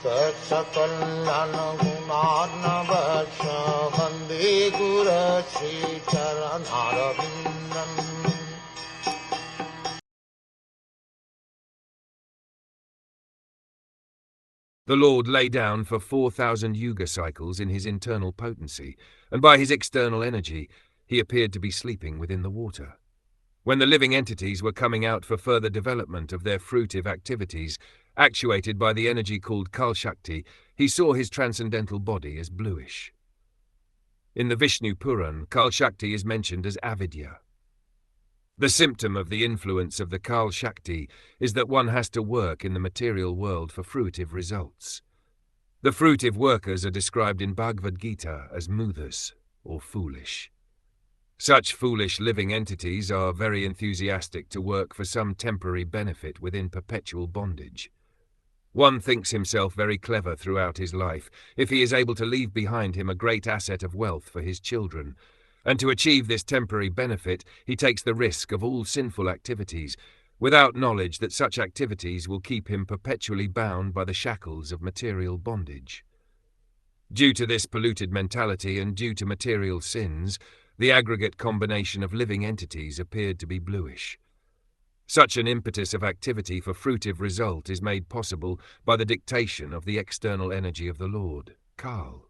Saksakalyan gunarnavasya Vande Guru Sri Charanaravindan. The Lord lay down for 4,000 Yuga cycles in his internal potency, and by his external energy, he appeared to be sleeping within the water. When the living entities were coming out for further development of their fruitive activities, actuated by the energy called Kal-Shakti, he saw his transcendental body as bluish. In the Vishnu Puran, Kal-Shakti is mentioned as avidya. The symptom of the influence of the Kal-Shakti is that one has to work in the material world for fruitive results. The fruitive workers are described in Bhagavad Gita as mudhas, or foolish. Such foolish living entities are very enthusiastic to work for some temporary benefit within perpetual bondage. One thinks himself very clever throughout his life if he is able to leave behind him a great asset of wealth for his children, and to achieve this temporary benefit he takes the risk of all sinful activities, without knowledge that such activities will keep him perpetually bound by the shackles of material bondage. Due to this polluted mentality and due to material sins, the aggregate combination of living entities appeared to be bluish. Such an impetus of activity for fruitive result is made possible by the dictation of the external energy of the Lord, Kal.